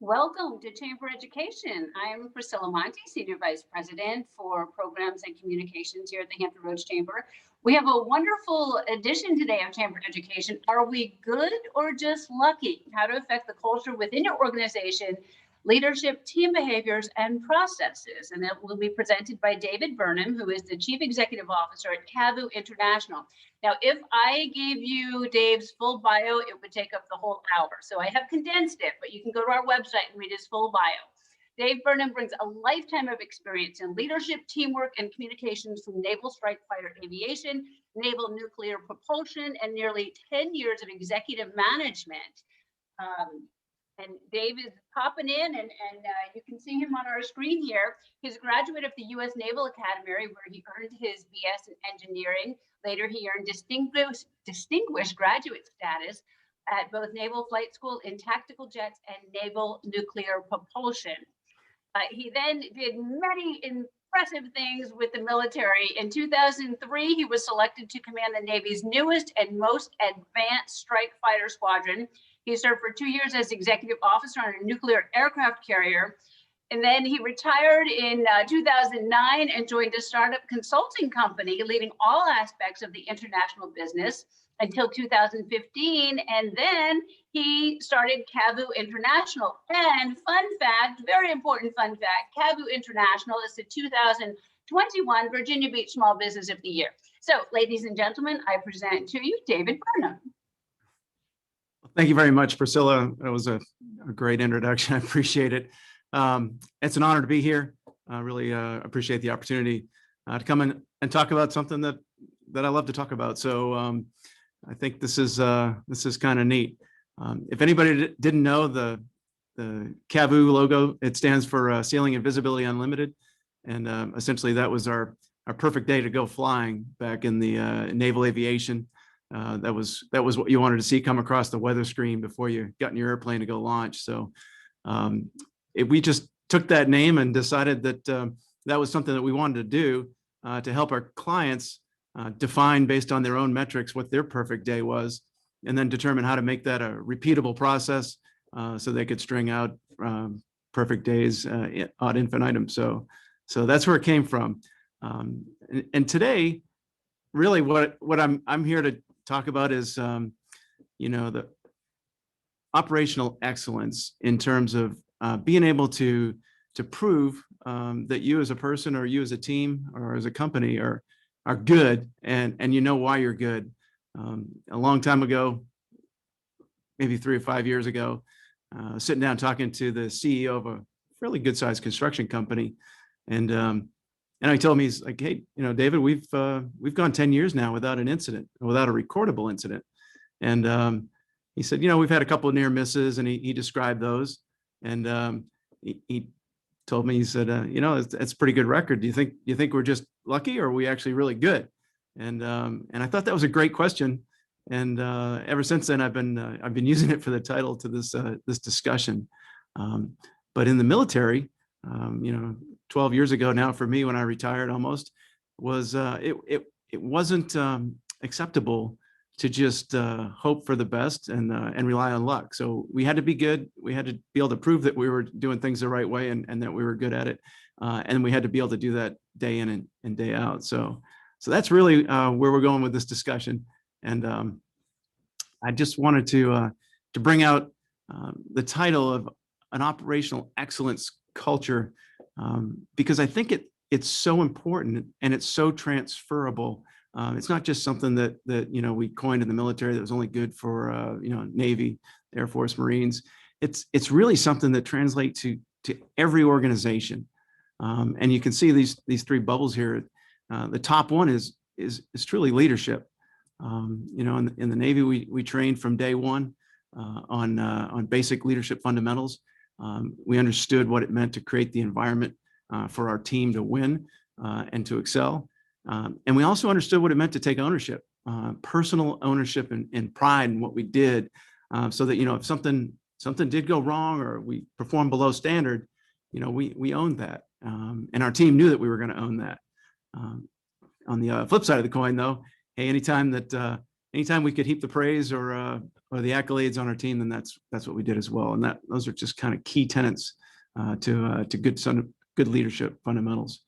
Welcome to Chamber Education. I'm Priscilla Monti, Senior Vice President for Programs and Communications here at the Hampton Roads Chamber. We have a wonderful edition today of Chamber Education. Are we good or just lucky? How to affect the culture within your organization, leadership, team behaviors, and processes. And it will be presented by David Burnham, who is the Chief Executive Officer at CAVU International. Now, if I gave you Dave's full bio, it would take up the whole hour. So I have condensed it, but you can go to our website and read his full bio. Dave Burnham brings a lifetime of experience in leadership, teamwork, and communications from naval strike fighter aviation, naval nuclear propulsion, and nearly 10 years of executive management. And Dave is popping in, and you can see him on our screen here. He's a graduate of the U.S. Naval Academy, where he earned his BS in engineering. Later, he earned distinguished graduate status at both Naval Flight School in tactical jets and naval nuclear propulsion. He then did many impressive things with the military. In 2003, he was selected to command the Navy's newest and most advanced strike fighter squadron. He served for 2 years as executive officer on a nuclear aircraft carrier. And then he retired in 2009 and joined a startup consulting company, leading all aspects of the international business until 2015. And then he started CAVU International. And fun fact, very important fun fact, CAVU International is the 2021 Virginia Beach Small Business of the Year. So, ladies and gentlemen, I present to you David Burnham. Thank you very much, Priscilla. That was a great introduction. I appreciate it. It's an honor to be here. I really appreciate the opportunity to come in and talk about something that I love to talk about. So I think this is kind of neat. If anybody didn't know, the CAVU logo, it stands for Sailing and Visibility Unlimited, and essentially that was our perfect day to go flying back in the naval aviation. That was what you wanted to see come across the weather screen before you got in your airplane to go launch. So we just took that name and decided that that was something that we wanted to do to help our clients define based on their own metrics what their perfect day was, and then determine how to make that a repeatable process so they could string out perfect days ad infinitum. So that's where it came from. And today, really, what I'm here to talk about is the operational excellence in terms of being able to prove that you as a person or you as a team or as a company are good, and you know why you're good. A long time ago, maybe 3 or 5 years ago, sitting down talking to the CEO of a fairly good sized construction company, and I told him, he's like, hey, David, we've gone 10 years now without an incident, without a recordable incident. And he said, we've had a couple of near misses, and he described those. And he told me, he said, it's a pretty good record. Do you think we're just lucky, or are we actually really good? And I thought that was a great question. And ever since then, I've been using it for the title to this discussion. But in the military, 12 years ago now for me, when I retired almost, was it wasn't acceptable to just hope for the best and rely on luck. So we had to be good. We had to be able to prove that we were doing things the right way and that we were good at it. And we had to be able to do that day in and day out. So that's really where we're going with this discussion. And I just wanted to bring out the title of an operational excellence culture, because I think it's so important and it's so transferable. It's not just something that we coined in the military that was only good for Navy, Air Force, Marines. It's really something that translates to every organization. And you can see these 3 bubbles here. The top one is truly leadership. In the Navy, we trained from day one on basic leadership fundamentals. We understood what it meant to create the environment for our team to win and to excel. And we also understood what it meant to take ownership, personal ownership and pride in what we did, so that, if something did go wrong or we performed below standard, we owned that. And our team knew that we were going to own that. On the flip side of the coin, though, hey, anytime anytime we could heap the praise or the accolades on our team, then that's what we did as well. And those are just kind of key tenets to good leadership fundamentals.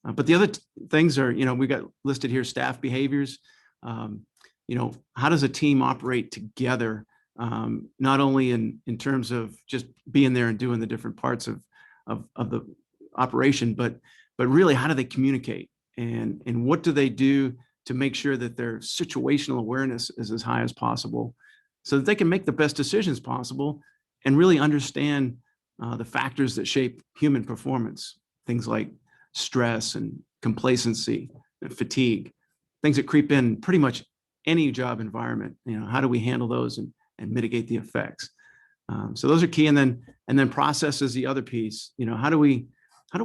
But the other things are, we got listed here, staff behaviors. How does a team operate together? Not only in terms of just being there and doing the different parts of the operation, but really, how do they communicate, and what do they do to make sure that their situational awareness is as high as possible, so that they can make the best decisions possible and really understand the factors that shape human performance, things like stress and complacency and fatigue, things that creep in pretty much any job environment. How do we handle those and mitigate the effects? So those are key. And then process is the other piece. How do we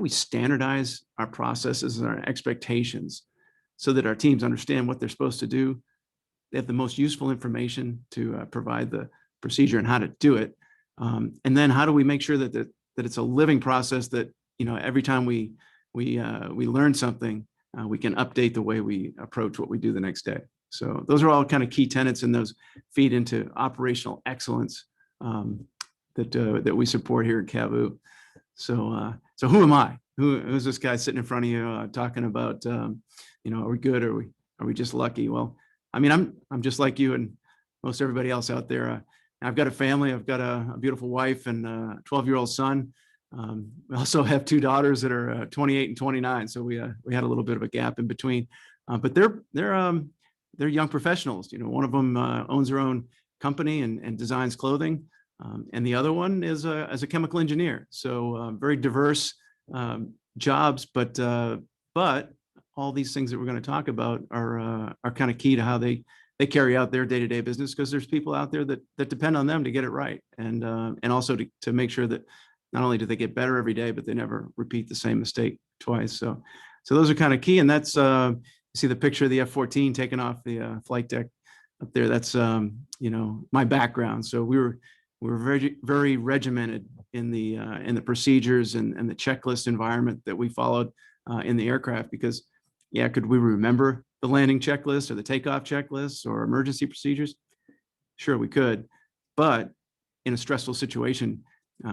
standardize our processes and our expectations so that our teams understand what they're supposed to do? They have the most useful information to provide the procedure and how to do it. And then how do we make sure that it's a living process that, every time we learn something, we can update the way we approach what we do the next day. So those are all kind of key tenets, and those feed into operational excellence that we support here at CAVU. So who am I? Who's this guy sitting in front of you talking about, are we good? Or are we just lucky? Well, I mean, I'm just like you and most everybody else out there. I've got a family. I've got a beautiful wife and a 12-year-old son. We also have two daughters that are 28 and 29. So we had a little bit of a gap in between, but they're young professionals. One of them owns her own company and designs clothing, and the other one is a chemical engineer. So very diverse jobs, but all these things that we're going to talk about are kind of key to how they carry out their day-to-day business, because there's people out there that depend on them to get it right, and also to make sure that not only do they get better every day, but they never repeat the same mistake twice. So those are kind of key, and that's you see the picture of the F-14 taking off the flight deck up there. That's my background. So we were very, very regimented in the procedures and the checklist environment that we followed in the aircraft, because could we remember the landing checklist or the takeoff checklist or emergency procedures? Sure, we could, but in a stressful situation,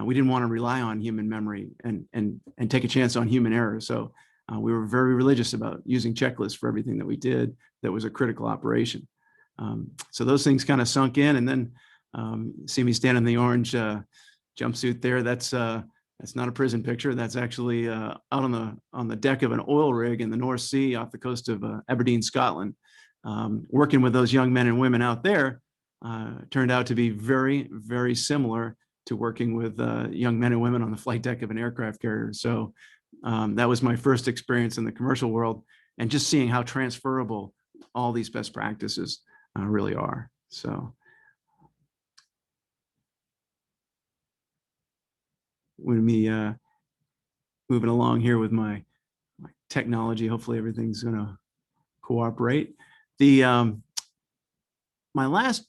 we didn't want to rely on human memory and take a chance on human error. So we were very religious about using checklists for everything that we did that was a critical operation. So those things kind of sunk in, and then see me standing in the orange jumpsuit there. That's not a prison picture. That's actually out on the deck of an oil rig in the North Sea off the coast of Aberdeen, Scotland. Working with those young men and women out there turned out to be very, very similar to working with young men and women on the flight deck of an aircraft carrier. So that was my first experience in the commercial world, and just seeing how transferable all these best practices really are. So with me moving along here with my technology, hopefully everything's going to cooperate. My last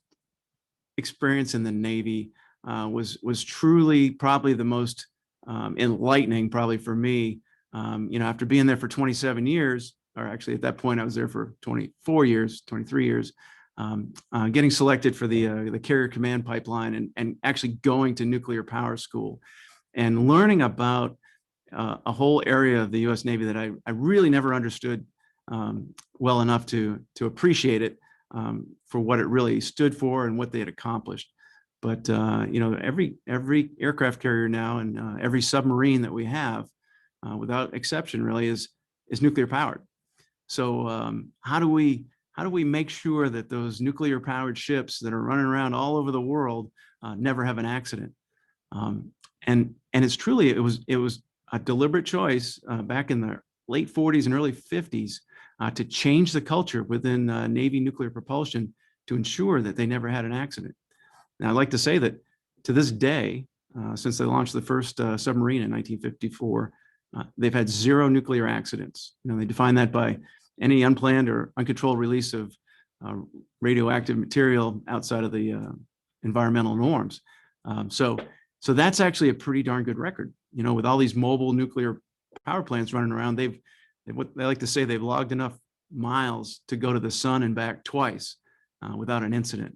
experience in the Navy was truly probably the most enlightening, probably for me. After being there for 27 years, or actually at that point I was there for 23 years, getting selected for the carrier command pipeline and actually going to nuclear power school and learning about a whole area of the U.S. Navy that I really never understood well enough to appreciate it for what it really stood for and what they had accomplished. But every aircraft carrier now and every submarine that we have, without exception, really is nuclear powered. So how do we make sure that those nuclear powered ships that are running around all over the world never have an accident? And it's truly, it was a deliberate choice back in the late 40s and early 50s to change the culture within Navy nuclear propulsion to ensure that they never had an accident. Now, I'd like to say that to this day, since they launched the first submarine in 1954, they've had 0 nuclear accidents. They define that by any unplanned or uncontrolled release of radioactive material outside of the environmental norms. So that's actually a pretty darn good record. With all these mobile nuclear power plants running around, what they like to say, they've logged enough miles to go to the sun and back twice. without an incident.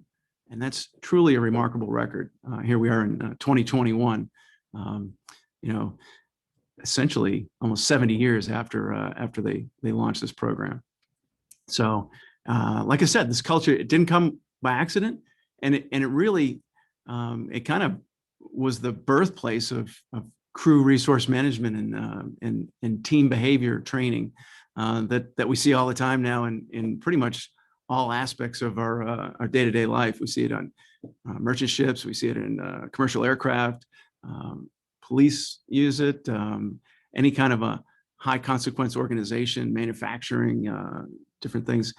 And that's truly a remarkable record. Here we are in 2021, essentially almost 70 years after they launched this program. So, like I said, this culture, it didn't come by accident, and it really it kind of was the birthplace of crew resource management and team behavior training that we see all the time now in pretty much all aspects of our day-to-day life. We see it on merchant ships, we see it in commercial aircraft, police use it, any kind of a high consequence organization, manufacturing, different things,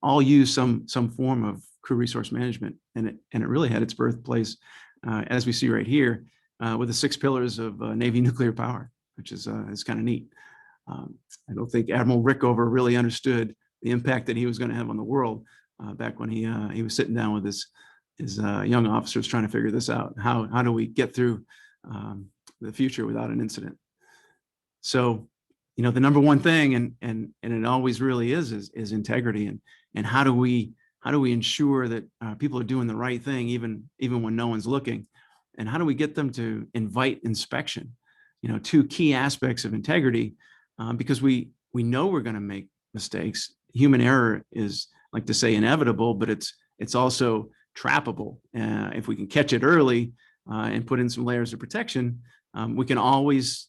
all use some form of crew resource management, and it really had its birthplace, as we see right here, with the 6 pillars of Navy nuclear power, which is kind of neat. I don't think Admiral Rickover really understood the impact that he was going to have on the world back when he was sitting down with his young officers trying to figure this out. How do we get through the future without an incident? So, the number one thing, and it always really is integrity, and how do we ensure that people are doing the right thing even when no one's looking, and how do we get them to invite inspection? 2 key aspects of integrity, because we know we're going to make mistakes. Human error is, like to say, inevitable, but it's also trappable. If we can catch it early and put in some layers of protection, we can always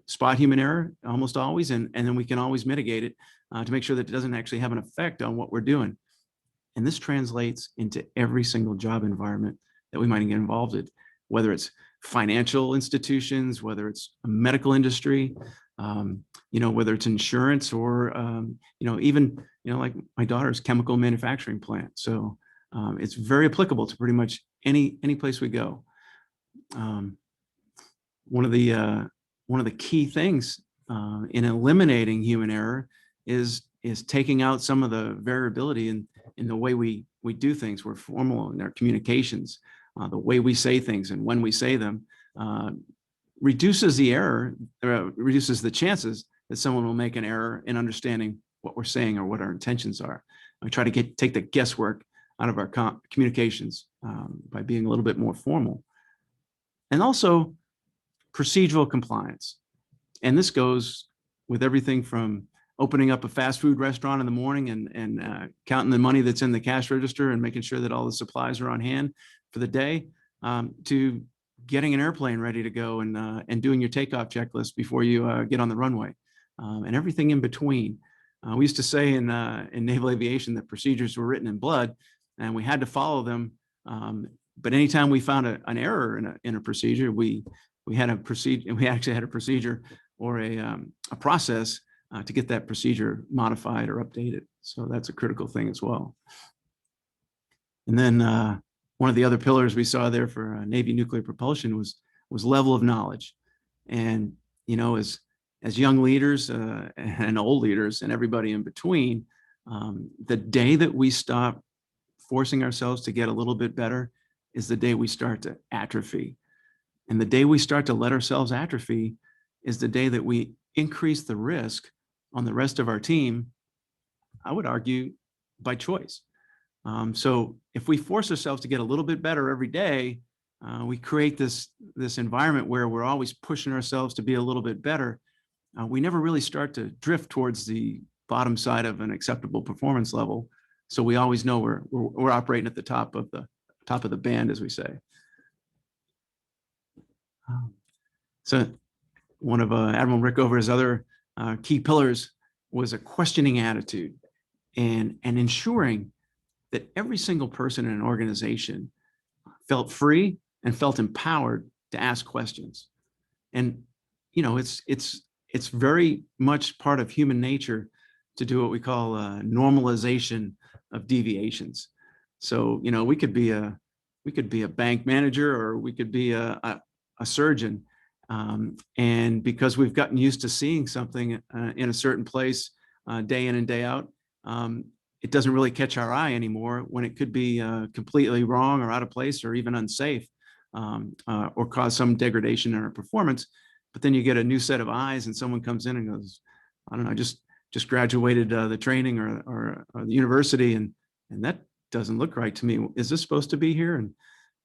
spot human error, almost always, and then we can always mitigate it to make sure that it doesn't actually have an effect on what we're doing. And this translates into every single job environment that we might get involved in, whether it's financial institutions, whether it's a medical industry, whether it's insurance, or even like my daughter's chemical manufacturing plant. So it's very applicable to pretty much any place we go. One of the key things in eliminating human error is taking out some of the variability in the way we do things. We're formal in our communications, the way we say things and when we say them, reduces the error, reduces the chances that someone will make an error in understanding what we're saying or what our intentions are. We try to take the guesswork out of our communications by being a little bit more formal. And also procedural compliance. And this goes with everything from opening up a fast food restaurant in the morning and counting the money that's in the cash register and making sure that all the supplies are on hand for the day, to getting an airplane ready to go and doing your takeoff checklist before you get on the runway, and everything in between. We used to say in naval aviation that procedures were written in blood, and we had to follow them. But anytime we found an error in a procedure, we actually had a procedure or a process to get that procedure modified or updated. So that's a critical thing as well. And then one of the other pillars we saw there for Navy nuclear propulsion was level of knowledge. And as young leaders and old leaders and everybody in between, the day that we stop forcing ourselves to get a little bit better is the day we start to atrophy. And the day we start to let ourselves atrophy is the day that we increase the risk on the rest of our team, I would argue, by choice. So if we force ourselves to get a little bit better every day, we create this environment where we're always pushing ourselves to be a little bit better. We never really start to drift towards the bottom side of an acceptable performance level. So we always know we're operating at the top of the band, as we say. So one of Admiral Rickover's other key pillars was a questioning attitude and ensuring that every single person in an organization felt free and felt empowered to ask questions. And it's very much part of human nature to do what we call normalization of deviations. So we could be a bank manager, or we could be a surgeon, and because we've gotten used to seeing something in a certain place day in and day out, it doesn't really catch our eye anymore when it could be completely wrong or out of place or even unsafe, or cause some degradation in our performance. But then you get a new set of eyes and someone comes in and goes, I don't know, just graduated the training or the university, and and that doesn't look right to me. Is this supposed to be here? And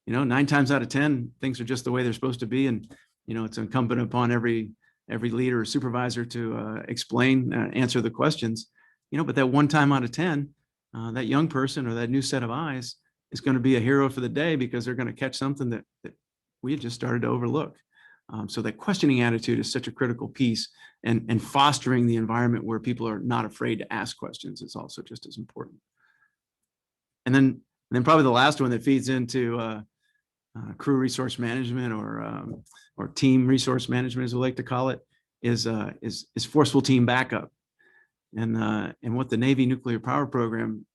9 times out of 10, things are just the way they're supposed to be. And it's incumbent upon every leader or supervisor to explain, answer the questions. But that 1 time out of 10, that young person or that new set of eyes is going to be a hero for the day, because they're going to catch something that we had just started to overlook. So that questioning attitude is such a critical piece, and fostering the environment where people are not afraid to ask questions is also just as important. And then probably the last one that feeds into crew resource management, or team resource management, as we like to call it, is forceful team backup. And what the Navy nuclear power program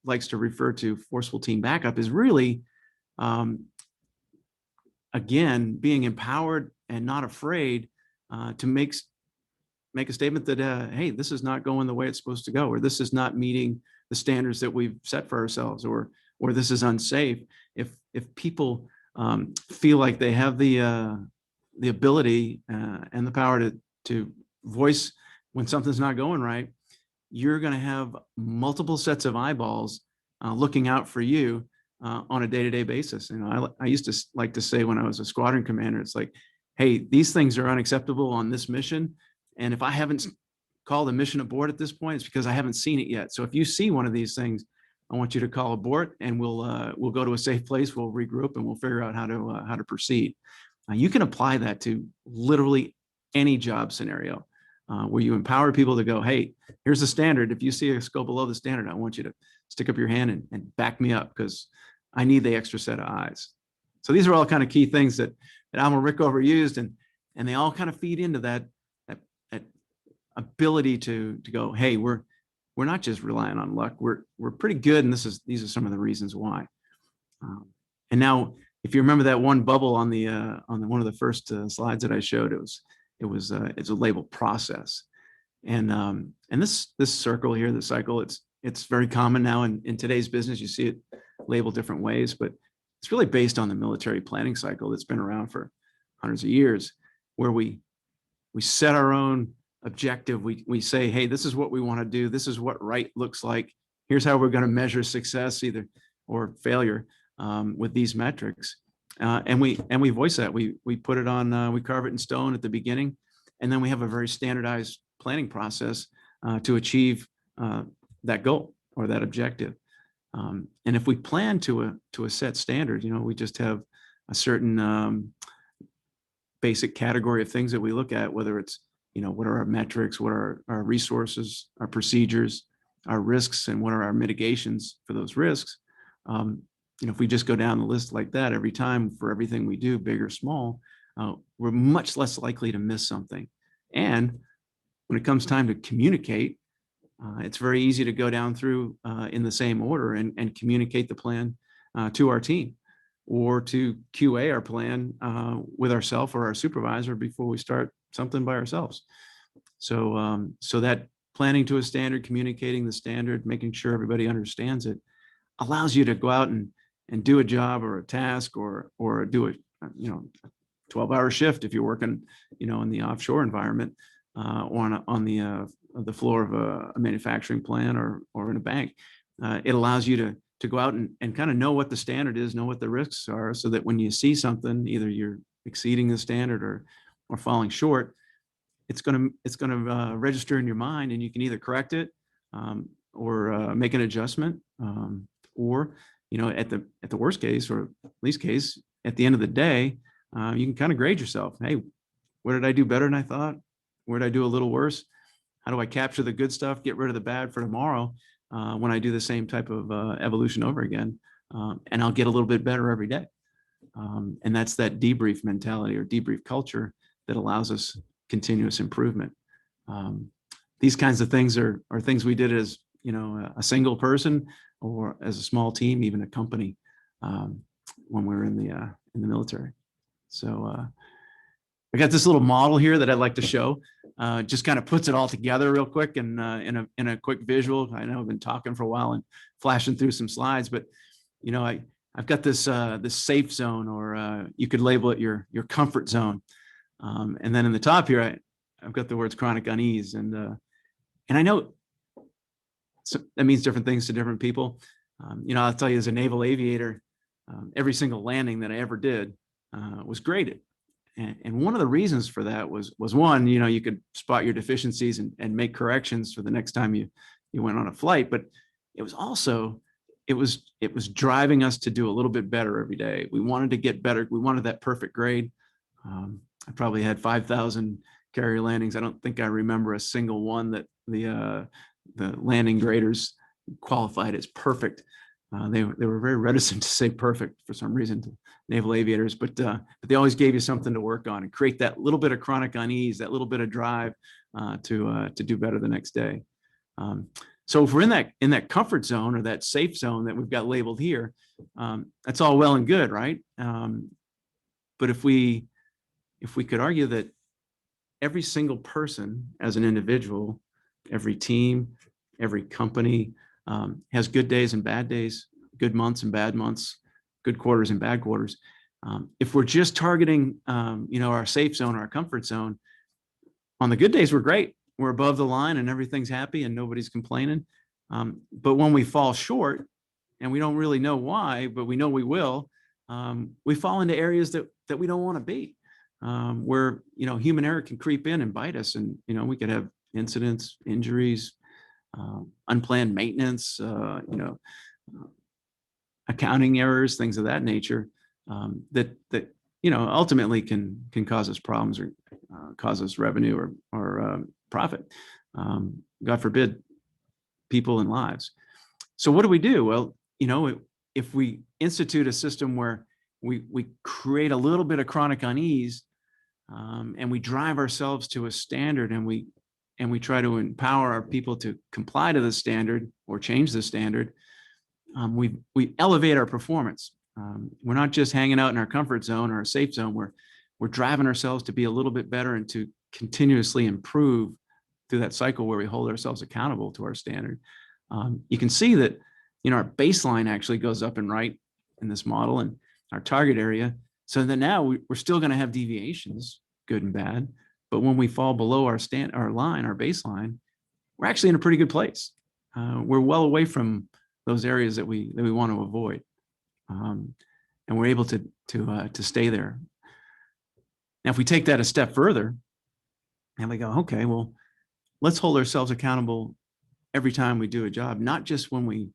likes to refer to forceful team backup is really, again, being empowered and not afraid to make a statement that, hey, this is not going the way it's supposed to go, or this is not meeting the standards that we've set for ourselves, or this is unsafe. If people feel like they have the ability and the power to voice when something's not going right, you're going to have multiple sets of eyeballs looking out for you on a day-to-day basis. I used to like to say, when I was a squadron commander, it's like, hey, these things are unacceptable on this mission, and if I haven't called a mission abort at this point, it's because I haven't seen it yet. So if you see one of these things, I want you to call abort, and we'll go to a safe place, we'll regroup, and we'll figure out how to proceed. You can apply that to literally any job scenario, where you empower people to go, hey, here's the standard. If you see us go below the standard, I want you to stick up your hand and back me up, because I need the extra set of eyes. So these are all kind of key things that Admiral Rickover used, and they all kind of feed into that ability to go, hey, we're not just relying on luck. We're pretty good, and these are some of the reasons why. And now, if you remember that one bubble on one of the first slides that I showed, it's a labeled process, and this circle here, the cycle, it's very common now in today's business. You see it labeled different ways, but it's really based on the military planning cycle that's been around for hundreds of years, where we set our own objective. We say, hey, this is what we want to do. This is what right looks like. Here's how we're going to measure success or failure with these metrics. And we voice that. We put it on, we carve it in stone at the beginning, and then we have a very standardized planning process to achieve that goal or that objective. And if we plan to a set standard, we just have a certain basic category of things that we look at, whether it's, what are our metrics, what are our resources, our procedures, our risks, and what are our mitigations for those risks. If we just go down the list like that every time for everything we do, big or small, we're much less likely to miss something. And when it comes time to communicate, it's very easy to go down through in the same order and communicate the plan to our team, or to QA our plan with ourselves or our supervisor before we start something by ourselves. So that planning to a standard, communicating the standard, making sure everybody understands it, allows you to go out and do a job or a task or do a 12-hour shift if you're working in the offshore environment, or on the floor of a manufacturing plant or in a bank. It allows you to go out and kind of know what the standard is, know what the risks are, so that when you see something, either you're exceeding the standard or falling short, it's going to register in your mind, and you can either correct it or make an adjustment, or at the worst case, or least case, at the end of the day, you can kind of grade yourself. Hey, what did I do better than I thought? Where did I do a little worse? How do I capture the good stuff, get rid of the bad for tomorrow when I do the same type of evolution over again? And I'll get a little bit better every day. And that's that debrief mentality or debrief culture that allows us continuous improvement. These kinds of things are things we did as a single person or as a small team, even a company, when we were in the military. So I got this little model here that I'd like to show. Just kind of puts it all together real quick and in a quick visual. I know I've been talking for a while and flashing through some slides, but I've got this safe zone, or you could label it your comfort zone. And then in the top here, I've got the words chronic unease, and I know that means different things to different people. I'll tell you, as a naval aviator, every single landing that I ever did was graded. And one of the reasons for that was one, you could spot your deficiencies and make corrections for the next time you went on a flight. But it was also, it was driving us to do a little bit better every day. We wanted to get better. We wanted that perfect grade. I probably had 5,000 carrier landings. I don't think I remember a single one that the landing graders qualified as perfect. They were very reticent to say perfect for some reason to naval aviators, but they always gave you something to work on and create that little bit of chronic unease, that little bit of drive to do better the next day. So if we're in that comfort zone or that safe zone that we've got labeled here, that's all well and good, right? But if we could argue that every single person as an individual, every team, every company has good days and bad days, good months and bad months, good quarters and bad quarters. If we're just targeting, our safe zone, our comfort zone, on the good days, we're great. We're above the line and everything's happy and nobody's complaining. But when we fall short and we don't really know why, but we know we will, we fall into areas that we don't want to be, where, human error can creep in and bite us. And, we could have incidents, injuries, unplanned maintenance, accounting errors, things of that nature, that ultimately can cause us problems or cause us revenue or profit. God forbid, people and lives. So what do we do? Well, if we institute a system where we create a little bit of chronic unease, and we drive ourselves to a standard, and we try to empower our people to comply to the standard or change the standard, we elevate our performance. We're not just hanging out in our comfort zone or our safe zone. We're driving ourselves to be a little bit better and to continuously improve through that cycle where we hold ourselves accountable to our standard. You can see that, our baseline actually goes up and right in this model and our target area. So that now we're still going to have deviations, good and bad. But when we fall below our line, our baseline, we're actually in a pretty good place. We're well away from those areas that we want to avoid, and we're able to stay there. Now, if we take that a step further, and we go, okay, well, let's hold ourselves accountable every time we do a job, not just when we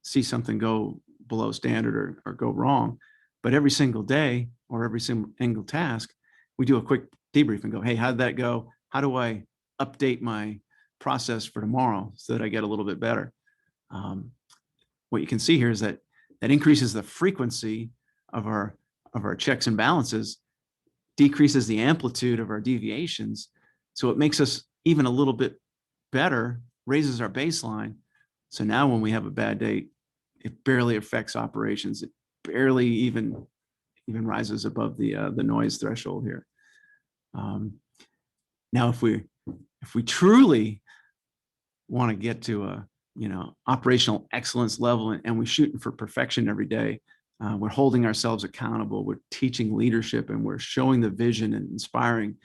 see something go below standard or go wrong, but every single day or every single task, we do a quick debrief and go, hey, how did that go? How do I update my process for tomorrow so that I get a little bit better? What you can see here is that increases the frequency of our checks and balances, decreases the amplitude of our deviations. So it makes us even a little bit better, raises our baseline. So now when we have a bad day, it barely affects operations. It barely even rises above the noise threshold here. Now, if we truly want to get to a operational excellence level and we're shooting for perfection every day, we're holding ourselves accountable, we're teaching leadership, and we're showing the vision and inspiring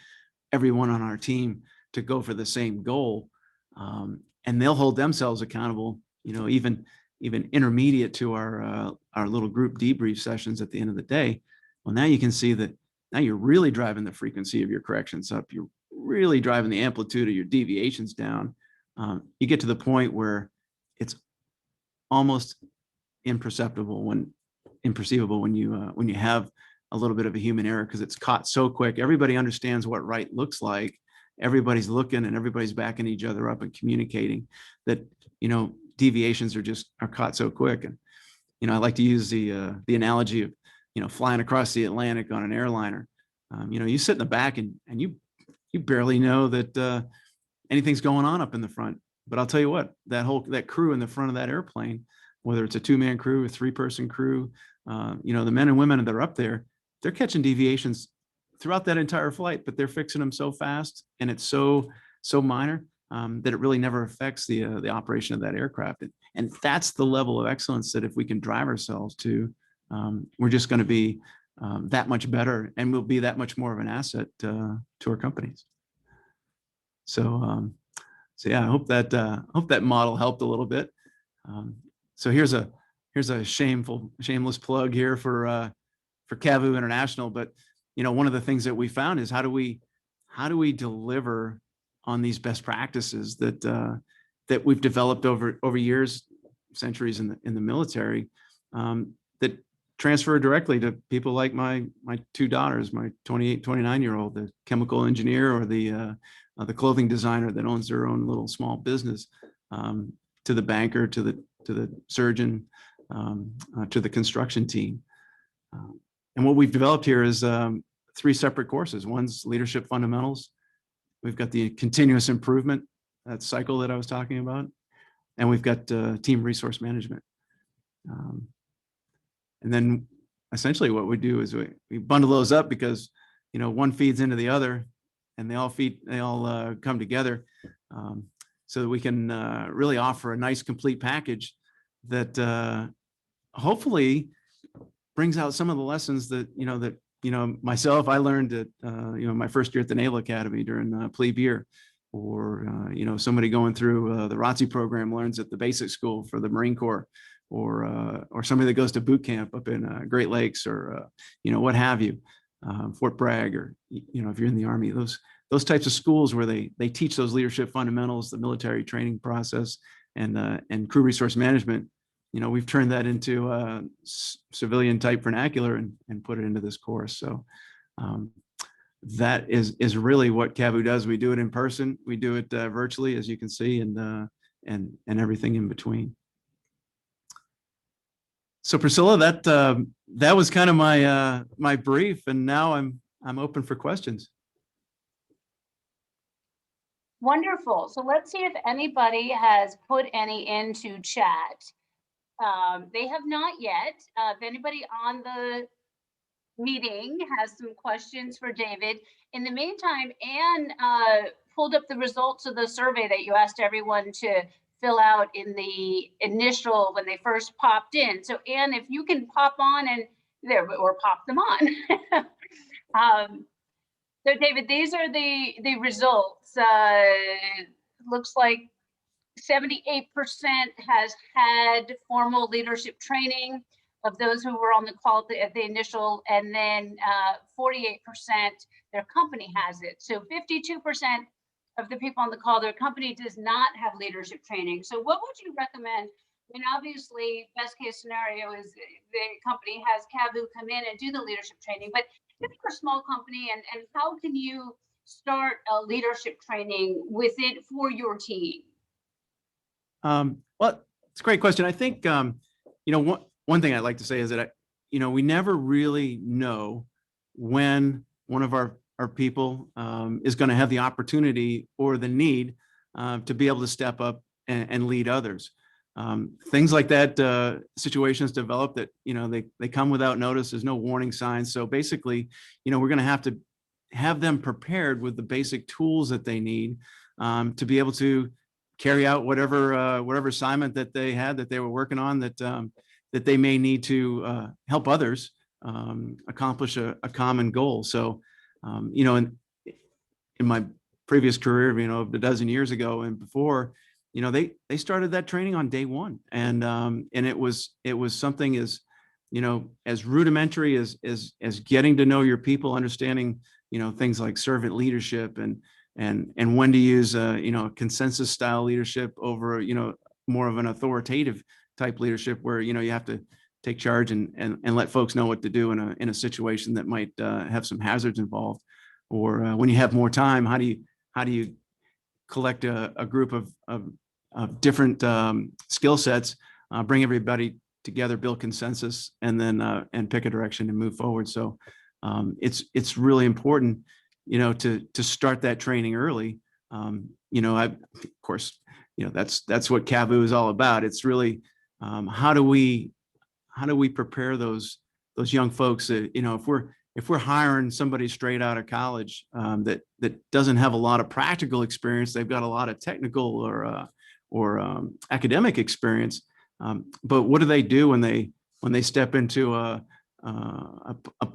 everyone on our team to go for the same goal, and they'll hold themselves accountable, even intermediate to our little group debrief sessions at the end of the day. Well, now you can see that now you're really driving the frequency of your corrections up. You're really driving the amplitude of your deviations down. You get to the point where it's almost imperceptible when you have a little bit of a human error, because it's caught so quick. Everybody understands what right looks like. Everybody's looking and everybody's backing each other up and communicating that, deviations are caught so quick. And, I like to use the analogy of, flying across the Atlantic on an airliner. You sit in the back and you barely know that anything's going on up in the front. But I'll tell you what, that crew in the front of that airplane, whether it's a 2-man crew, a 3-person crew, the men and women that are up there, they're catching deviations throughout that entire flight, but they're fixing them so fast and it's so minor that it really never affects the operation of that aircraft. And that's the level of excellence that if we can drive ourselves to, we're just going to be that much better, and we'll be that much more of an asset to our companies. So So yeah, I hope that model helped a little bit. So here's a shameless plug here for CAVU International. But one of the things that we found is how do we deliver on these best practices that we've developed over years, centuries in the military, that transfer directly to people like my two daughters, my 28, 29-year-old, the chemical engineer or the clothing designer that owns their own little small business, to the banker, to the surgeon, to the construction team. And what we've developed here is 3 separate courses. One's leadership fundamentals. We've got the continuous improvement, that cycle that I was talking about. And we've got team resource management. And then essentially what we do is we bundle those up because, one feeds into the other, and they all come together, so that we can really offer a nice complete package that hopefully brings out some of the lessons that myself I learned at my first year at the Naval Academy during plebe year, or somebody going through the ROTC program learns at the basic school for the Marine Corps, or somebody that goes to boot camp up in Great Lakes, or what have you, Fort Bragg, or if you're in the Army, those types of schools where they teach those leadership fundamentals, the military training process, and crew resource management. We've turned that into civilian type vernacular and put it into this course. So that is really what CAVU does. We do it in person, we do it virtually, as you can see, and everything in between. So Priscilla, that was kind of my brief, and now I'm open for questions. Wonderful. So let's see if anybody has put any into chat. They have not yet. If anybody on the meeting has some questions for David. In the meantime, Anne pulled up the results of the survey that you asked everyone to fill out in the initial, when they first popped in. So Anne, if you can pop on and there, or pop them on. So David, these are the results. Looks like 78% has had formal leadership training of those who were on the call at the initial, and then 48% their company has it. So 52% of the people on the call, their company does not have leadership training. So what would you recommend? I mean, obviously, best case scenario is the company has CAVU come in and do the leadership training, but if you're a small company, and how can you start a leadership training with it for your team? Well, it's a great question. I think, one thing I'd like to say is that, we never really know when one of our people is going to have the opportunity or the need to be able to step up and lead others. Things like that, situations develop that, they come without notice. There's no warning signs. So basically, we're going to have them prepared with the basic tools that they need to be able to carry out whatever assignment that they were working on, that they may need to help others accomplish a common goal. So, in my previous career, a dozen years ago and before, they started that training on day one, and it was something as rudimentary as getting to know your people, understanding things like servant leadership, and when to use consensus style leadership over more of an authoritative type leadership, where you have to take charge and let folks know what to do in a situation that might have some hazards involved, or when you have more time, how do you collect a group of different skill sets, bring everybody together, build consensus, and then and pick a direction and move forward. So it's really important, to start that training early. Of course, that's what CAVU is all about. It's really how do we prepare those young folks that, if we're hiring somebody straight out of college that doesn't have a lot of practical experience, they've got a lot of technical or academic experience, but what do they do when they step into a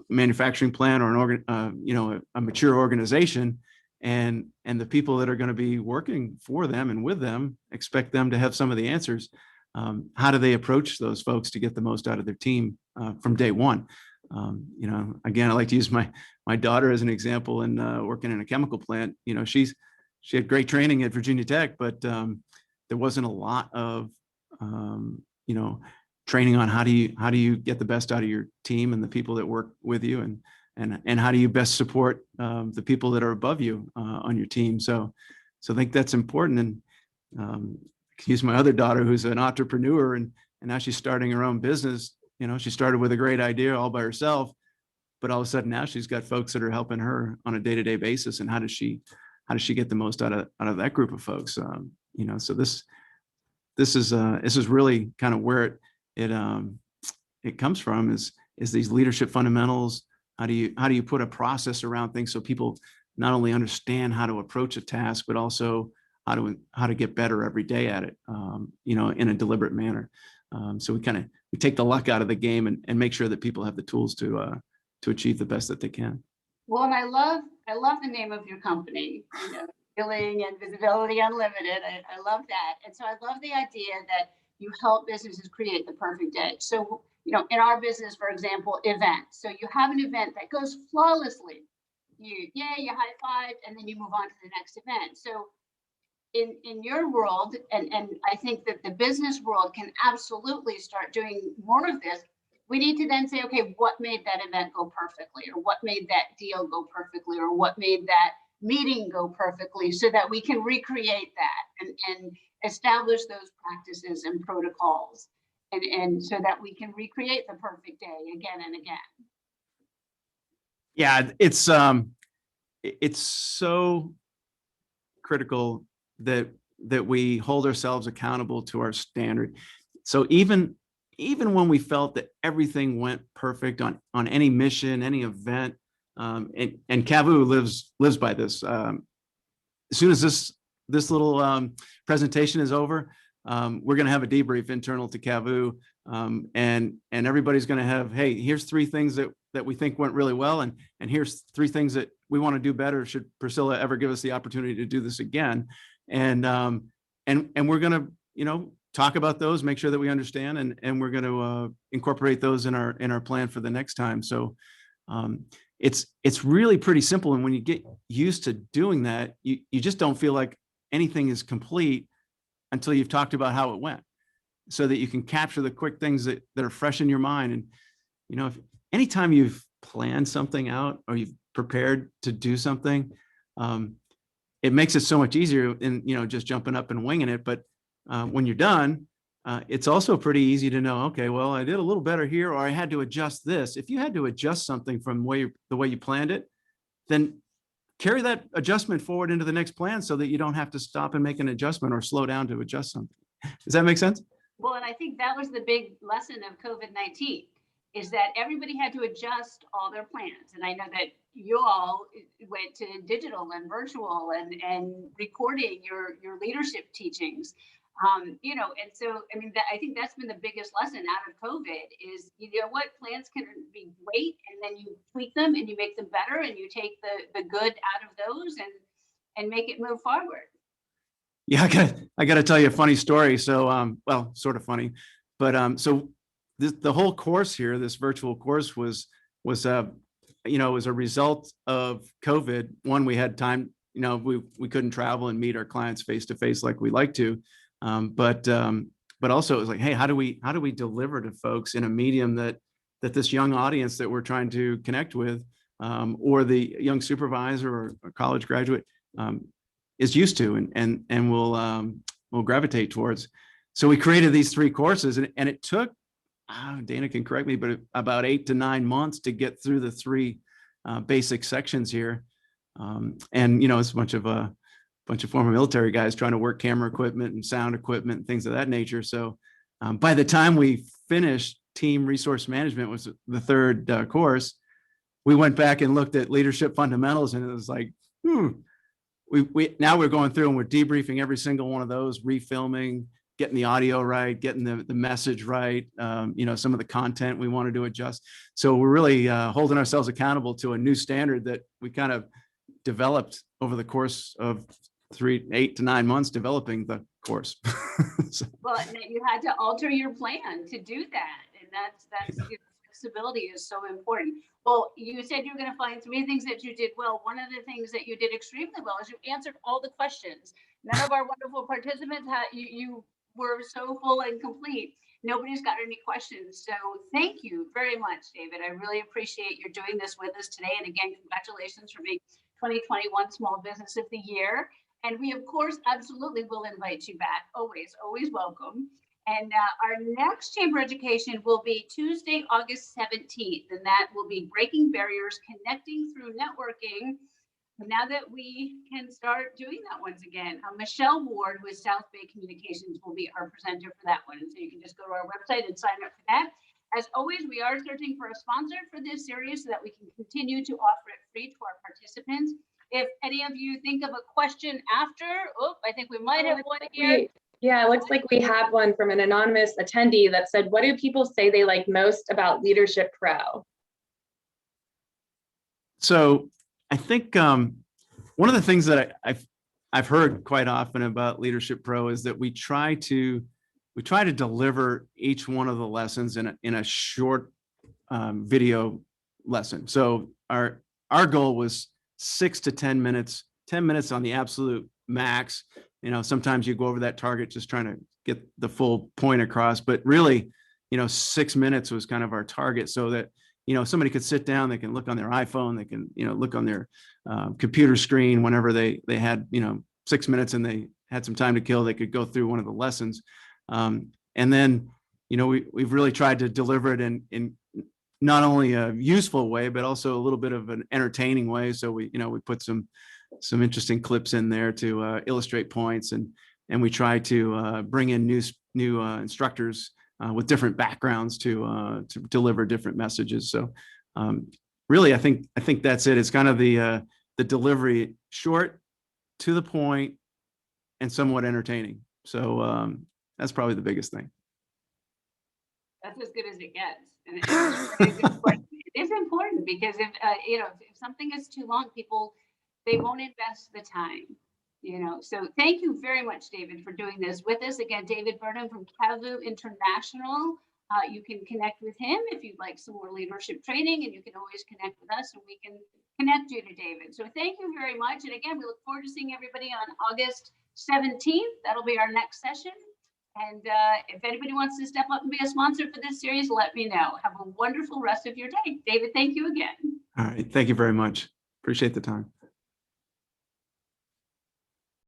manufacturing plant or a mature organization, and the people that are going to be working for them and with them expect them to have some of the answers. How do they approach those folks to get the most out of their team from day one? Again, I like to use my daughter as an example in working in a chemical plant. She had great training at Virginia Tech, but there wasn't a lot of training on how do you get the best out of your team and the people that work with you, and how do you best support the people that are above you on your team. So I think that's important. And use my other daughter, who's an entrepreneur, and now she's starting her own business. She started with a great idea all by herself, but all of a sudden now she's got folks that are helping her on a day-to-day basis. And how does she get the most out of that group of folks? So this is really kind of where it comes from, is these leadership fundamentals. How do you put a process around things so people not only understand how to approach a task, but also how to get better every day at it, in a deliberate manner. So we take the luck out of the game and make sure that people have the tools to achieve the best that they can. Well, and I love the name of your company, Feeling and Visibility Unlimited. I love that. And so I love the idea that you help businesses create the perfect day. So, in our business, for example, events. So you have an event that goes flawlessly. You high five, and then you move on to the next event. So in your world, and I think that the business world can absolutely start doing more of this. We need to then say, okay, what made that event go perfectly, or what made that deal go perfectly, or what made that meeting go perfectly, so that we can recreate that and establish those practices and protocols, and so that we can recreate the perfect day again and again. Yeah, it's so critical that we hold ourselves accountable to our standard. So even when we felt that everything went perfect on any mission, any event, and CAVU lives by this. As soon as this little presentation is over, we're going to have a debrief internal to CAVU, and everybody's going to have, hey, here's 3 things that we think went really well, and here's 3 things that we want to do better should Priscilla ever give us the opportunity to do this again. And we're going to talk about those, make sure that we understand, and we're going to incorporate those in our plan for the next time. So it's really pretty simple. And when you get used to doing that, you just don't feel like anything is complete until you've talked about how it went, so that you can capture the quick things that are fresh in your mind. And if anytime you've planned something out or you've prepared to do something, it makes it so much easier than just jumping up and winging it. But when you're done, it's also pretty easy to know, okay, well, I did a little better here, or I had to adjust this. If you had to adjust something from the way you planned it, then carry that adjustment forward into the next plan, so that you don't have to stop and make an adjustment or slow down to adjust something. Does that make sense? Well, and I think that was the big lesson of COVID-19, is that everybody had to adjust all their plans. And I know that you all went to digital and virtual and recording your leadership teachings. And so, I think that's been the biggest lesson out of COVID is, what plans can be great, and then you tweak them and you make them better, and you take the good out of those and make it move forward. Yeah, I got to tell you a funny story. So, well, sort of funny, but so the whole course here, this virtual course was a result of COVID. One, we had time, we couldn't travel and meet our clients face to face like we like to. But also it was like, hey, how do we deliver to folks in a medium that this young audience that we're trying to connect with, or the young supervisor or college graduate is used to and will gravitate towards. So we created these 3 courses, and it took, Dana can correct me, but about 8 to 9 months to get through the 3 basic sections here. And it's a bunch of former military guys trying to work camera equipment and sound equipment and things of that nature. So by the time we finished team resource management, was the 3rd course, we went back and looked at leadership fundamentals, and it was like, now we're going through and we're debriefing every single one of those, refilming, getting the audio right, getting the message right, some of the content we wanted to adjust. So we're really holding ourselves accountable to a new standard that we kind of developed over the course of 8 to 9 months developing the course. So, Well, and then you had to alter your plan to do that. And that's flexibility is so important. Well, you said you were going to find 3 things that you did well. One of the things that you did extremely well is you answered all the questions. None of our wonderful participants you were so full and complete. Nobody's got any questions. So thank you very much, David. I really appreciate you doing this with us today. And again, congratulations for being 2021 Small Business of the Year. And we, of course, absolutely will invite you back. Always, always welcome. And our next Chamber Education will be Tuesday, August 17th. And that will be Breaking Barriers, Connecting Through Networking. Now that we can start doing that once again, Michelle Ward with South Bay Communications will be our presenter for that one. And so you can just go to our website and sign up for that. As always, we are searching for a sponsor for this series so that we can continue to offer it free to our participants. If any of you think of a question after, I think we might have one here. Yeah, it looks like we have one from an anonymous attendee that said, what do people say they like most about Leadership Pro? So I think one of the things that I've heard quite often about Leadership Pro is that we try to deliver each one of the lessons in a short video lesson. So our goal was 6 to 10 minutes, 10 minutes on the absolute max. You know, sometimes you go over that target just trying to get the full point across, but really, 6 minutes was kind of our target, so that somebody could sit down, they can look on their iPhone, they can look on their computer screen whenever they had 6 minutes and they had some time to kill, they could go through one of the lessons. And then we've really tried to deliver it in not only a useful way, but also a little bit of an entertaining way. So we put some interesting clips in there to illustrate points, and we try to bring in new instructors with different backgrounds to deliver different messages. So really, I think that's it. It's kind of the delivery, short, to the point, and somewhat entertaining. So that's probably the biggest thing. That's as good as it gets. And it is important because if something is too long, they won't invest the time. So thank you very much, David, for doing this with us. Again, David Burnham from CAVU International. You can connect with him if you'd like some more leadership training, and you can always connect with us and we can connect you to David. So thank you very much. And again, we look forward to seeing everybody on August 17th. That'll be our next session. And if anybody wants to step up and be a sponsor for this series, let me know. Have a wonderful rest of your day. David, thank you again. All right. Thank you very much. Appreciate the time.